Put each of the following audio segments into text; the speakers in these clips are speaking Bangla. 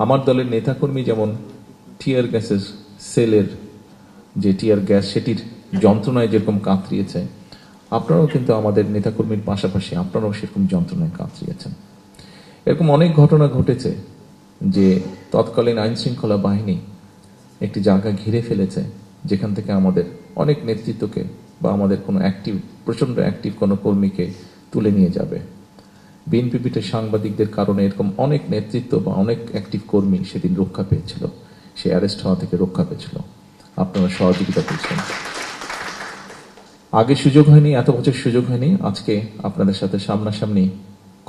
আমার দলের নেতাকর্মী যেমন টিয়ার গ্যাসের সেলের যে টিয়ার গ্যাস সেটির যন্ত্রণায় যেরকম কাতরিয়েছে, আপনারাও কিন্তু আমাদের নেতাকর্মীর পাশাপাশি আপনারাও সেরকম যন্ত্রণায় কাতরিয়েছেন। এরকম অনেক ঘটনা ঘটেছে যে তৎকালীন আইন শৃঙ্খলা বাহিনী একটি জায়গা ঘিরে ফেলেছে, যেখান থেকে আমাদের অনেক নেতৃত্বকে বা আমাদের কোনো প্রচন্ড অ্যাক্টিভ কোনো কর্মীকে তুলে নিয়ে যাবে। বিএনপিতে সাংবাদিকদের কারণে এরকম অনেক নেতৃত্ব বা অনেক অ্যাক্টিভ কর্মী সেদিন রক্ষা পেয়েছিল, সে অ্যারেস্ট হওয়া থেকে রক্ষা পেয়েছিল। আপনারা সহযোগিতা করছেন। আগে সুযোগ হয়নি, এত বছর সুযোগ হয়নি, আজকে আপনাদের সাথে সামনাসামনি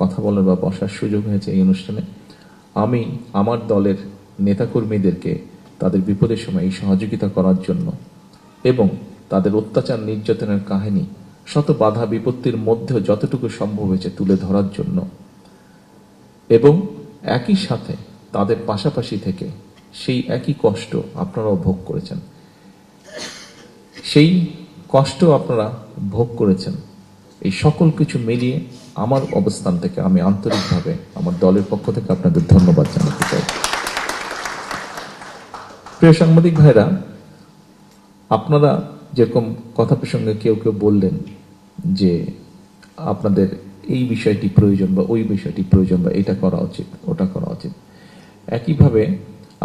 কথা বলার বা বসার সুযোগ হয়েছে এই অনুষ্ঠানে। আমি আমার দলের নেতাকর্মীদেরকে তাদের বিপদের সময় এই সহযোগিতা করার জন্য এবং তাদের অত্যাচার নির্যাতনের কাহিনী শত বাধা বিপত্তির মধ্যেও যতটুকু সম্ভব হয়েছে তুলে ধরার জন্য এবং একই সাথে তাদের পাশাপাশি থেকে সেই একই কষ্ট আপনারাও ভোগ করেছেন, সেই কষ্ট আপনারা ভোগ করেছেন, এই সকল কিছু মিলিয়ে আমার অবস্থান থেকে আমি আন্তরিকভাবে আমার দলের পক্ষ থেকে আপনাদের ধন্যবাদ জানাতে চাই। প্রিয় সাংবাদিক ভাইরা, আপনারা যেরকম কথা প্রসঙ্গে কেউ কেউ বললেন যে আপনাদের এই বিষয়টি প্রয়োজন বা ওই বিষয়টি প্রয়োজন বা এটা করা উচিত ওটা করা উচিত, একইভাবে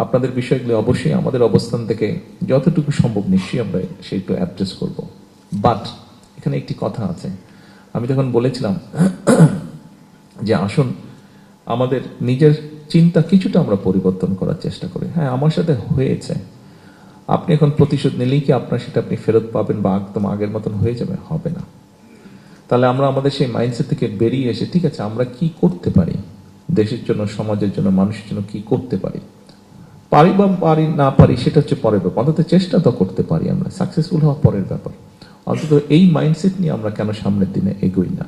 আপনাদের বিষয়গুলো অবশ্যই আমাদের অবস্থান থেকে যতটুকু সম্ভব নিশ্চয়ই আমরা সেইটা অ্যাড্রেস করব। বাট এখানে একটি কথা আছে, আমি তখন বলেছিলাম যে আসুন আমাদের নিজের চিন্তা কিছুটা আমরা পরিবর্তন করার চেষ্টা করি। হ্যাঁ, আমার সাথে হয়েছে, আপনি এখন প্রতিশোধ নিলেই কি আপনার সেটা আপনি ফেরত পাবেন বা একদম আগের মতন হয়ে যাবে? হবে না। তাহলে আমরা আমাদের সেই মাইন্ডসেট থেকে বেরিয়ে এসে ঠিক আছে আমরা কি করতে পারি, দেশের জন্য, সমাজের জন্য, মানুষের জন্য কি করতে পারি, পারি বা পারি না পারি সেটা হচ্ছে পরের ব্যাপার, অন্তত চেষ্টা তো করতে পারি, আমরা সাকসেসফুল হওয়া পরের ব্যাপার। অন্তত এই মাইন্ডসেট নিয়ে আমরা কেন সামনের দিনে এগোই না?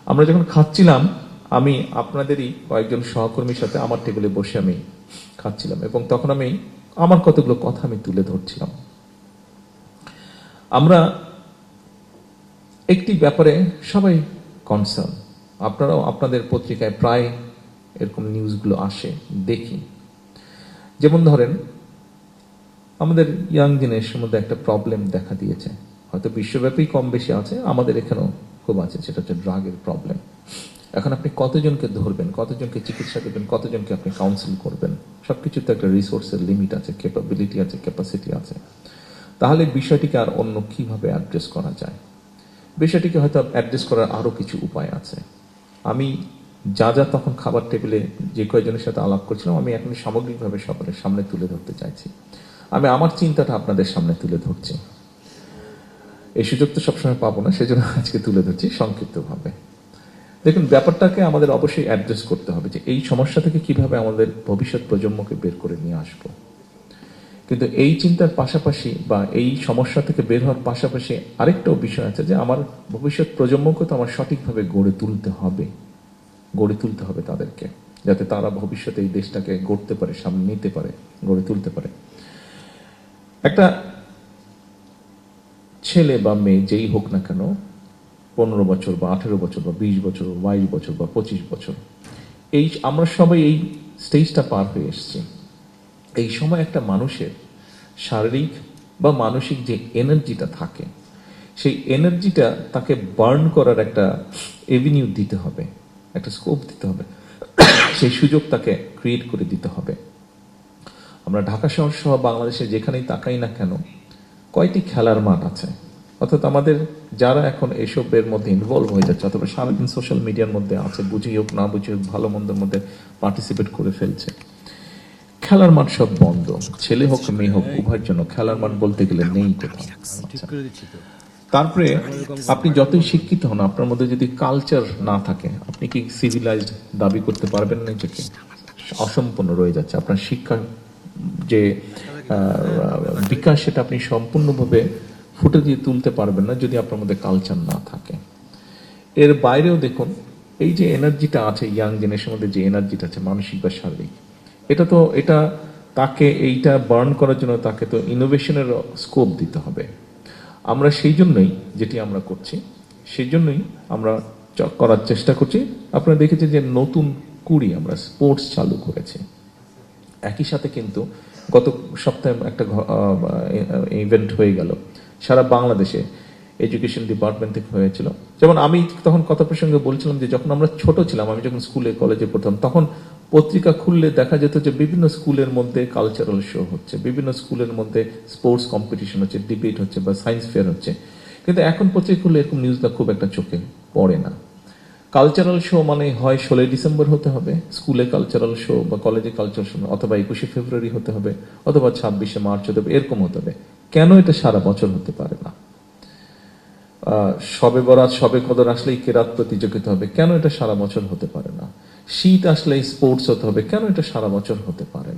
আমরা যখন খাচ্ছিলাম, আমি আপনাদেরই কয়েকজন সহকর্মীর সাথে আমার টেবিলে বসে আমি খাচ্ছিলাম এবং তখন আমি আমার কতগুলো কথা আমি তুলে ধরছিলাম। আমরা একটি ব্যাপারে সবাই কনসার্ন, আপনারাও আপনাদের পত্রিকায় প্রায় এরকম নিউজগুলো আসে, দেখি। যেমন ধরেন আমাদের ইয়াং জেনারেশনের মধ্যে একটা প্রবলেম দেখা দিয়েছে, হয়তো বিশ্বব্যাপী কম বেশি আছে, আমাদের এখানেও খুব আছে, সেটা হচ্ছে ড্রাগের প্রবলেম। এখন আপনি কতজনকে ধরবেন, কতজনকে চিকিৎসা দেবেন, কতজনকে আপনি কাউন্সিল করবেন, সবকিছুতে একটা রিসোর্সের লিমিট আছে, ক্যাপাবিলিটি আছে, ক্যাপাসিটি আছে। তাহলে বিষয়টিকে আর অন্য কিভাবে অ্যাড্রেস করা যায়? বিষয়টিকে হয়তো অ্যাড্রেস করার আরো কিছু উপায় আছে। আমি যা যা তখন খাবার টেবিলে যে কয়েকজনের সাথে আলাপ করছিলাম, আমি এখন সামগ্রিকভাবে সকলের সামনে তুলে ধরতে চাইছি। আমি আমার চিন্তাটা আপনাদের সামনে তুলে ধরছি। এই সুযোগ তো সবসময় পাবো না, সেজন্য আজকে তুলে ধরছি সংক্ষিপ্তভাবে। দেখুন, ব্যাপারটাকে আমাদের অবশ্যই অ্যাড্রেস করতে হবে যে এই সমস্যা থেকে কিভাবে আমাদের ভবিষ্যৎ প্রজন্মকে বের করে নিয়ে আসবো। কিন্তু এই চিন্তার পাশাপাশি বা এই সমস্যা থেকে বের হওয়ার পাশাপাশি আরেকটাও বিষয় আছে যে আমার ভবিষ্যৎ প্রজন্মকে তো আমার সঠিকভাবে গড়ে তুলতে হবে তাদেরকে, যাতে তারা ভবিষ্যতে এই দেশটাকে গড়তে পারে, সামনে নিতে পারে, গড়ে তুলতে পারে। একটা ছেলে বা মেয়ে যেই হোক না কেন, 15 বছর বা 18 বছর বা 20 বছর, 22 বছর বা 25 বছর, এই আমরা সবাই এই স্টেজটা পার হয়ে এসেছি। এই সময় একটা মানুষের শারীরিক বা মানসিক যে এনার্জিটা থাকে, সেই এনার্জিটা তাকে বার্ন করার একটা এভিনিউ দিতে হবে, একটা স্কোপ দিতে হবে, সেই সুযোগ তাকে ক্রিয়েট করে দিতে হবে। আমরা ঢাকা শহর সহ বাংলাদেশে যেখানেই তাকাই না কেন, কয়টি খেলার মাঠ আছে, অর্থাৎ আমাদের যারা এখন এসবের মধ্যে ইনভলভ হয়ে যাচ্ছে অথবা সারাদিন সোশ্যাল মিডিয়ার মধ্যে আছে, বুঝি হোক না বুঝি হোক, ভালো মন্দের মধ্যে পার্টিসিপেট করে ফেলছে, খেলার মাঠ সব বন্ধ, ছেলে হোক মেয়ে হোক উভয়ের জন্য খেলার মাঠ বলতে গেলে নেই কোথাও। তারপরে আপনি যতই শিক্ষিত হন, আপনার মধ্যে যদি কালচার না থাকে, আপনি কি সিভিলাইজড দাবি করতে পারবেন না? নিজেকে অসম্পূর্ণ রয়ে যাচ্ছে। আপনার শিক্ষা যে বিকাশ, সেটা আপনি সম্পূর্ণভাবে ফুটে দিয়ে তুলতে পারবেন না যদি আপনার মধ্যে কালচার না থাকে। এর বাইরেও দেখুন, এই যে এনার্জিটা আছে ইয়াং জেনারেশনের মধ্যে, যে এনার্জিটা আছে মানসিক বা শারীরিক, এটা তাকে এইটা বার্ন করার জন্য তাকে তো ইনোভেশনের স্কোপ দিতে হবে। আমরা সেই জন্যই যেটি আমরা করছি, সেই জন্যই আমরা করার চেষ্টা করছি। আপনারা দেখেছেন যে নতুন 20 আমরা স্পোর্টস চালু করেছি, একই সাথে কিন্তু গত সপ্তাহে একটা ইভেন্ট হয়ে গেল সারা বাংলাদেশে, এডুকেশন ডিপার্টমেন্ট থেকে হয়েছিল। যেমন আমি তখন কথা প্রসঙ্গে বলছিলাম যে যখন আমরা ছোট ছিলাম, আমি যখন স্কুলে কলেজে পড়তাম, তখন পত্রিকা খুললে দেখা যেত যে বিভিন্ন স্কুলের মধ্যে কালচারাল শো হচ্ছে, বিভিন্ন স্কুলের মধ্যে স্পোর্টস কম্পিটিশন হচ্ছে, ডিবেট হচ্ছে বা সায়েন্স ফেয়ার হচ্ছে। কিন্তু এখন পত্রিকা খুললে এরকম নিউজটা খুব একটা চোখে পড়ে না। কালচারাল শো মানে হয় 16 ডিসেম্বর হতে হবে স্কুলে কালচারাল শো, বা কলেজে কালচারাল শো, অথবা 21শে ফেব্রুয়ারি হতে হবে, অথবা 26শে মার্চ হতে হবে, এরকম হতে হবে। কেন এটা সারা বছর হতে পারে না? শবে বরাত, শবে কদর আসলেই কেরাত প্রতিযোগিতা হবে, কেন এটা সারা বছর হতে পারে না? শীত আসলেই স্পোর্টস হতে হবে, কেন এটা সারা বছর হতে পারে